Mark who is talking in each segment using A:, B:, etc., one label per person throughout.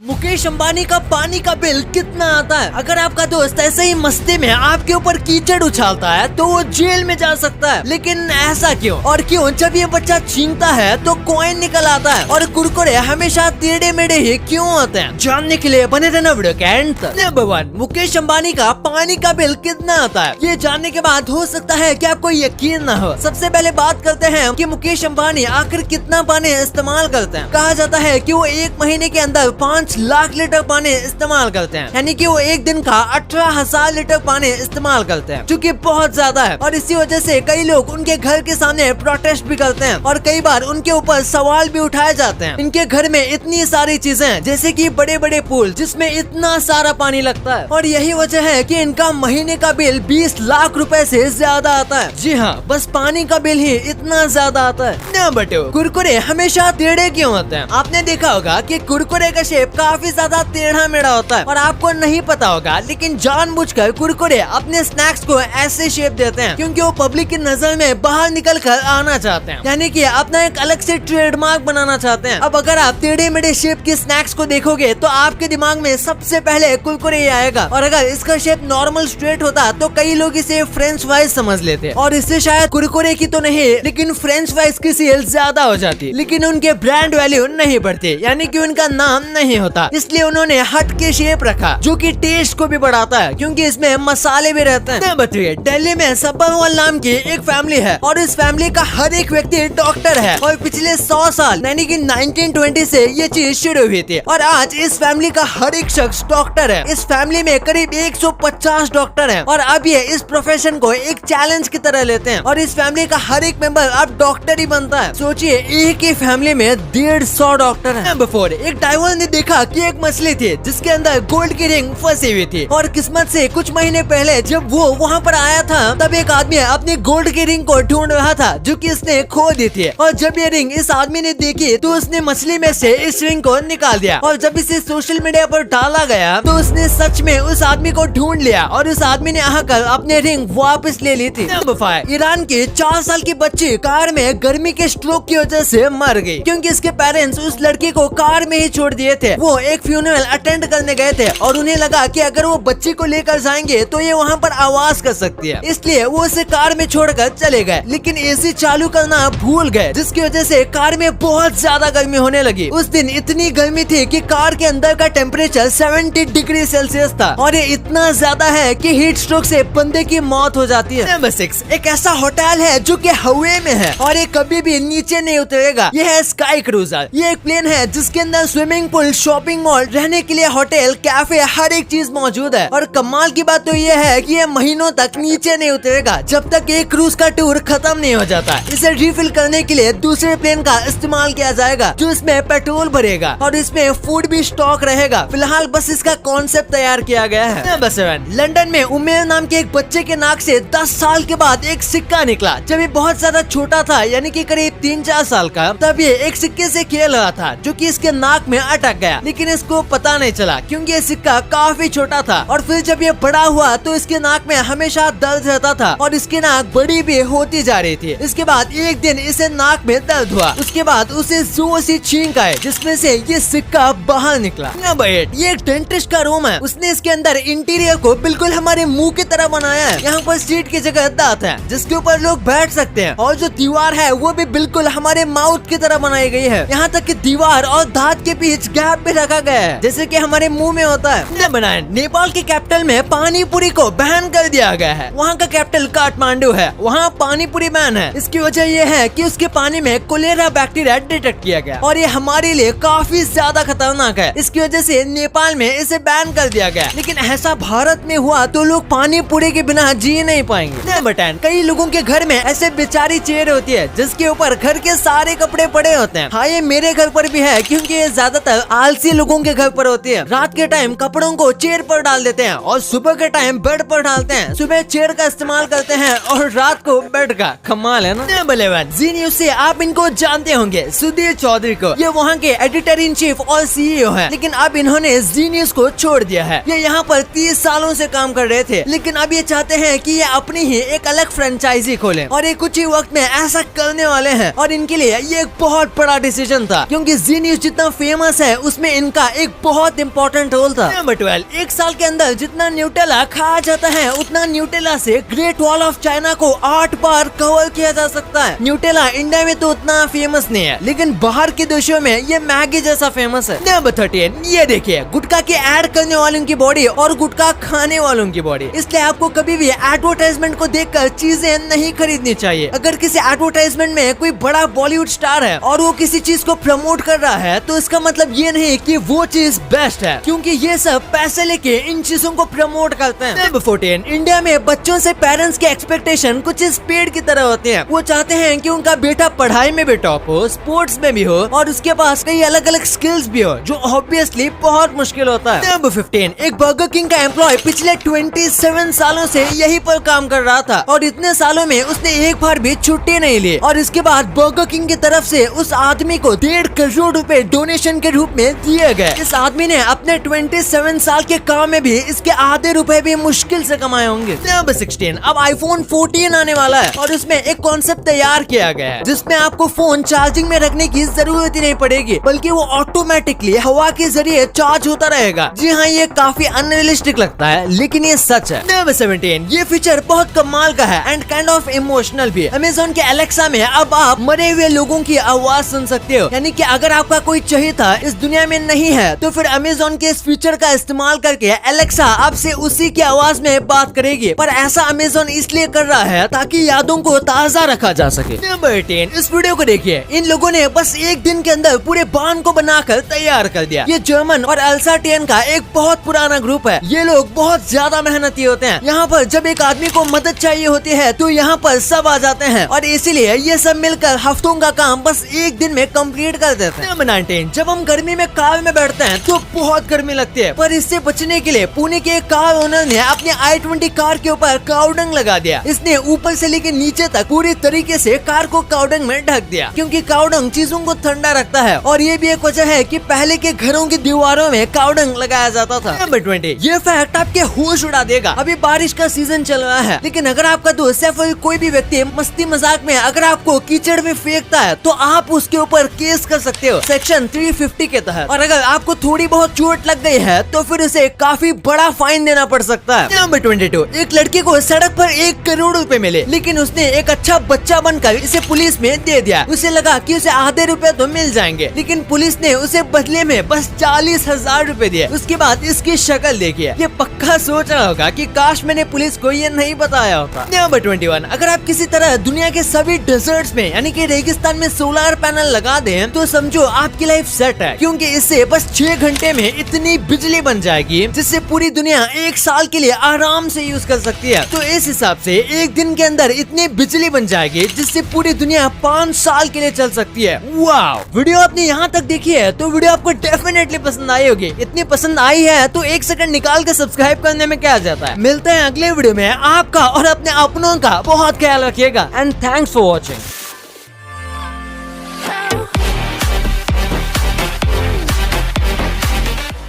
A: मुकेश अंबानी का पानी का बिल कितना आता है? अगर आपका दोस्त ऐसे ही मस्ती में आपके ऊपर कीचड़ उछालता है तो वो जेल में जा सकता है। लेकिन ऐसा क्यों? और क्यों जब ये बच्चा छींकता है तो कॉइन निकल आता है? और कुरकुरे हमेशा टेढ़े मेढ़े ही क्यों आते हैं? जानने के लिए बने रहना वीडियो के एंड तक। नंबर 1, मुकेश अंबानी का पानी का बिल कितना आता है? ये जानने के बाद हो सकता है कि आपको यकीन न हो। सबसे पहले बात करते हैं कि मुकेश अंबानी आखिर कितना पानी इस्तेमाल करते हैं। कहा जाता है कि वो एक महीने के अंदर 5 लाख लीटर पानी इस्तेमाल करते हैं, यानी कि वो एक दिन का 18,000 लीटर पानी इस्तेमाल करते हैं, जो कि बहुत ज्यादा है। और इसी वजह से कई लोग उनके घर के सामने प्रोटेस्ट भी करते हैं और कई बार उनके ऊपर सवाल भी उठाए जाते हैं। इनके घर में इतनी सारी चीजें जैसे कि बड़े बड़े पूल जिसमें इतना सारा पानी लगता है, और यही वजह है कि इनका महीने का बिल 20 लाख रुपए से ज्यादा आता है। जी हाँ, बस पानी का बिल ही इतना ज्यादा आता है। नंबर 2, कुरकुरे हमेशा टेढ़े क्यों होते हैं? आपने देखा होगा कि कुरकुरे का शेप काफी ज्यादा टेढ़ा मेढ़ा होता है और आपको नहीं पता होगा, लेकिन जानबूझकर कुरकुरे अपने स्नैक्स को ऐसे शेप देते हैं क्योंकि वो पब्लिक की नजर में बाहर निकल कर आना चाहते हैं, यानी कि अपना एक अलग से ट्रेडमार्क बनाना चाहते हैं। अब अगर आप टेढ़े मेढ़े शेप के स्नैक्स को देखोगे तो आपके दिमाग में सबसे पहले कुरकुरे ही आएगा, और अगर इसका शेप नॉर्मल स्ट्रेट होता तो कई लोग इसे फ्रेंच फ्राइज समझ लेते और इससे शायद कुरकुरे की तो नहीं लेकिन फ्रेंच फ्राइज की सेल ज्यादा हो जाती, लेकिन उनके ब्रांड वैल्यू नहीं बढ़ती, यानी कि उनका नाम नहीं होता। इसलिए उन्होंने हट के शेप रखा जो कि टेस्ट को भी बढ़ाता है क्योंकि इसमें मसाले भी रहते हैं। नंबर 3, दिल्ली में सब्बरवाल नाम की एक फैमिली है और इस फैमिली का हर एक व्यक्ति डॉक्टर है, और पिछले 100 साल यानी कि 1920 से ये चीज शुरू हुई थी और आज इस फैमिली का हर एक शख्स डॉक्टर है। इस फैमिली में करीब 150 डॉक्टर हैं और अब ये इस प्रोफेशन को एक चैलेंज की तरह लेते हैं और इस फैमिली का हर एक मेंबर अब डॉक्टर ही बनता है। सोचिए, एक ही फैमिली में 150 डॉक्टर हैं। नंबर 4, एक डाइवर ने देखा कि एक मछली थी जिसके अंदर गोल्ड की रिंग फंसी हुई थी, और किस्मत से कुछ महीने पहले जब वो वहाँ पर आया था तब एक आदमी अपनी गोल्ड की रिंग को ढूंढ रहा था जो कि इसने खो दी थी, और जब ये रिंग इस आदमी ने देखी तो उसने मछली में से इस रिंग को निकाल दिया, और जब इसे सोशल मीडिया पर डाला गया तो उसने सच में उस आदमी को ढूंढ लिया और उस आदमी ने आकर अपने रिंग वापस ले ली थी। नंबर 5, ईरान की 4 साल की बच्ची कार में गर्मी के स्ट्रोक की वजह से मर गई क्योंकि इसके पेरेंट्स उस लड़की को कार में ही छोड़ दिए थे। वो एक फ्यूनरल अटेंड करने गए थे और उन्हें लगा कि अगर वो बच्ची को लेकर जाएंगे तो ये वहाँ पर आवाज कर सकती है, इसलिए वो उसे कार में छोड़कर चले गए, लेकिन एसी चालू करना भूल गए जिसकी वजह से कार में बहुत ज्यादा गर्मी होने लगी। उस दिन इतनी गर्मी थी कि कार के अंदर का टेम्परेचर 70 डिग्री सेल्सियस था, और ये इतना ज्यादा है कि हीट स्ट्रोक से बंदे की मौत हो जाती है। नंबर 6, एक ऐसा होटल है जो कि हवा में है और ये कभी भी नीचे नहीं उतरेगा। ये है स्काई क्रूजर। ये एक प्लेन है जिसके अंदर स्विमिंग पूल, शॉपिंग मॉल, रहने के लिए होटल, कैफे, हर एक चीज मौजूद है, और कमाल की बात तो ये है कि ये महीनों तक नीचे नहीं उतरेगा जब तक एक क्रूज का टूर खत्म नहीं हो जाता। इसे रिफिल करने के लिए दूसरे प्लेन का इस्तेमाल किया जाएगा जो इसमें पेट्रोल भरेगा और इसमें फूड भी स्टॉक रहेगा। फिलहाल बस इसका कॉन्सेप्ट तैयार किया गया है। नंबर 7, लंदन में उमेर नाम के एक बच्चे के नाक से 10 साल के बाद एक सिक्का निकला। जब ये बहुत ज्यादा छोटा था यानी कि करीब 3-4 साल का, तब ये एक सिक्के से खेल रहा था जो कि इसके नाक में अटक गया, लेकिन इसको पता नहीं चला क्योंकि ये सिक्का काफी छोटा था। और फिर जब ये बड़ा हुआ तो इसके नाक में हमेशा दर्द रहता था और इसकी नाक बड़ी भी होती जा रही थी। इसके बाद एक दिन इसे नाक में दर्द हुआ, उसके बाद उसे जोर से छींक आए जिसमें से ये सिक्का बाहर निकला। नंबर 8, ये एक डेंटिस्ट का रूम है। उसने इसके अंदर इंटीरियर को बिल्कुल हमारे मुंह की तरह बनाया है। यहाँ पर सीट की जगह दांत है जिसके ऊपर लोग बैठ सकते हैं, और जो दीवार है वो भी बिल्कुल हमारे माउथ की तरह बनाई गई है। यहाँ तक कि दीवार और दांत के बीच गैप भी रखा गया है जैसे कि हमारे मुंह में होता है। नंबर 9, नेपाल की कैपिटल में पानी पूरी को बैन कर दिया गया है। वहाँ का कैपिटल काठमांडू है, वहाँ पानी पूरी बैन है। इसकी वजह यह है कि उसके पानी में कोलेरा बैक्टीरिया डिटेक्ट किया गया और ये हमारे लिए काफी ज्यादा खतरनाक है। इसकी वजह से नेपाल में इसे बैन कर दिया गया, लेकिन ऐसा भारत में हुआ तो लोग पानी पूरी के बिना जी नहीं पाएंगे। नंबर 10, कई लोगों के घर में ऐसे बेचारी चेयर होती है जिसके ऊपर घर के सारे कपड़े पड़े होते हैं। हाँ, ये मेरे घर पर भी है क्योंकि ये ज्यादातर आलसी लोगों के घर पर होती है। रात के टाइम कपड़ों को चेयर पर डाल देते हैं और सुबह के टाइम बेड पर डालते हैं। सुबह चेयर का इस्तेमाल करते हैं और रात को बेड का। कमाल है ना। नंबर 11, जी न्यूज से आप इनको जानते होंगे, सुधीर चौधरी को। ये वहाँ के एडिटर इन चीफ और CEO है, लेकिन अब इन्होंने जी न्यूज को छोड़ दिया है। ये यहाँ पर 30 सालों से काम कर रहे थे, लेकिन अब ये चाहते हैं कि ये अपनी ही एक अलग फ्रेंचाइजी खोलें और ये कुछ ही वक्त में ऐसा करने वाले हैं। और इनके लिए ये एक बहुत बड़ा डिसीजन था क्योंकि जी न्यूज जितना फेमस है उसमें में इनका एक बहुत इंपॉर्टेंट रोल था। नंबर 12, एक साल के अंदर जितना न्यूटेला खाया जाता है उतना न्यूटेला से ग्रेट वॉल ऑफ चाइना को 8 बार कवर किया जा सकता है। न्यूटेला इंडिया में तो उतना फेमस नहीं है, लेकिन बाहर के देशों में ये मैगी जैसा फेमस है। नंबर 13, ये देखिए गुटखा के ऐड करने वालों की बॉडी और गुटखा खाने वालों की बॉडी। इसलिए आपको कभी भी एडवर्टाइजमेंट को देखकर चीजें नहीं खरीदनी चाहिए। अगर किसी एडवर्टाइजमेंट में कोई बड़ा बॉलीवुड स्टार है और वो किसी चीज को प्रमोट कर रहा है तो इसका मतलब ये नहीं कि वो चीज बेस्ट है, क्योंकि ये सब पैसे लेके इन चीजों को प्रमोट करते हैं। नंबर 14, इंडिया में बच्चों से पेरेंट्स के एक्सपेक्टेशन कुछ इस पेड़ की तरह होते हैं। वो चाहते हैं कि उनका बेटा पढ़ाई में भी टॉप हो, स्पोर्ट्स में भी हो और उसके पास कई अलग अलग स्किल्स भी हो, जो ऑब्वियसली बहुत मुश्किल होता है। नंबर 15, एक बर्गर किंग का एम्प्लॉय पिछले 27 सालों से यहीं पर काम कर रहा था और इतने सालों में उसने एक बार भी छुट्टी नहीं ली और इसके बाद बर्गर किंग की तरफ से उस आदमी को 1.5 करोड़ रुपए डोनेशन के रूप में दिए गए। इस आदमी ने अपने 27 साल के काम में भी इसके आधे रुपए भी मुश्किल से कमाए होंगे। नंबर 16, अब आईफोन 14 आने वाला है और उसमें एक कॉन्सेप्ट तैयार किया गया है जिसमें आपको फोन चार्जिंग में रखने की जरूरत ही नहीं पड़ेगी, बल्कि वो ऑटोमेटिकली हवा के जरिए चार्ज होता रहेगा। जी हाँ, ये काफी अनरियलिस्टिक लगता है लेकिन ये सच है। नंबर 17, ये फीचर बहुत कमाल का है एंड काइंड ऑफ इमोशनल भी। अमेज़न के एलेक्सा में अब आप मरे हुए लोगों की आवाज सुन सकते हो, यानी कि अगर आपका कोई चहेता इस दुनिया में नहीं है तो फिर अमेज़न के इस फीचर का इस्तेमाल करके एलेक्सा आपसे उसी की आवाज में बात करेगी। पर ऐसा अमेज़न इसलिए कर रहा है ताकि यादों को ताज़ा रखा जा सके। नंबर 18, इस वीडियो को देखिए। इन लोगों ने बस एक दिन के अंदर पूरे बांध को बनाकर तैयार कर दिया। ये जर्मन और अल्साटियन का एक बहुत पुराना ग्रुप है। ये लोग बहुत ज्यादा मेहनती होते हैं। यहाँ पर जब एक आदमी को मदद चाहिए होती है तो यहाँ पर सब आ जाते हैं और इसीलिए ये सब मिलकर हफ्तों का काम बस एक दिन में कंप्लीट कर देते हैं। नंबर 19, जब हम गर्मी में कार में बैठते हैं तो बहुत गर्मी लगती है, पर इससे बचने के लिए पुणे के एक कार ओनर ने अपने i20 कार के ऊपर काउडंग लगा दिया। इसने ऊपर से लेकर नीचे तक पूरी तरीके से कार को काउडंग में ढक दिया, क्योंकि काउडंग चीजों को ठंडा रखता है और ये भी एक वजह है कि पहले के घरों की दीवारों में काउडंग लगाया जाता था। नंबर 20, ये फैक्ट आपके होश उड़ा देगा। अभी बारिश का सीजन चल रहा है, लेकिन अगर आपका दोस्त या फिर कोई भी व्यक्ति मस्ती मजाक में अगर आपको कीचड़ में फेंकता है तो आप उसके ऊपर केस कर सकते हो सेक्शन 350 के तहत। और अगर आपको थोड़ी बहुत चोट लग गई है तो फिर उसे काफी बड़ा फाइन देना पड़ सकता है। नंबर 22, एक लड़की को सड़क पर 1 करोड़ रुपए मिले, लेकिन उसने एक अच्छा बच्चा बनकर इसे पुलिस में दे दिया। उसे लगा कि उसे आधे रुपए तो मिल जाएंगे, लेकिन पुलिस ने उसे बदले में बस 40,000 रुपए दिए। उसके बाद इसकी शक्ल देखिए, ये पक्का सोच रहा होगा कि काश मैंने पुलिस को ये नहीं बताया होता। नंबर 21, अगर आप किसी तरह दुनिया के सभी डेजर्ट्स में यानी कि रेगिस्तान में सोलर पैनल लगा दें तो समझो आपकी लाइफ सेट है, क्योंकि इससे बस 6 घंटे में इतनी बिजली बन जाएगी जिससे पूरी दुनिया 1 साल के लिए आराम से यूज कर सकती है। तो इस हिसाब से एक दिन के अंदर इतनी बिजली बन जाएगी जिससे पूरी दुनिया 5 साल के लिए चल सकती है। वाओ! वीडियो आपने यहाँ तक देखी है तो वीडियो आपको डेफिनेटली पसंद आई होगी। इतनी पसंद आई है तो 1 सेकंड निकाल के सब्सक्राइब करने में क्या जाता है। मिलते हैं अगले वीडियो में। आपका और अपने अपनों का बहुत ख्याल रखिएगा एंड थैंक्स फॉर वॉचिंग।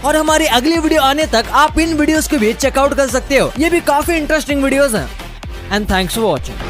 A: और हमारी अगली वीडियो आने तक आप इन वीडियोस को भी चेकआउट कर सकते हो। ये भी काफी इंटरेस्टिंग वीडियोस हैं। And thanks for watching.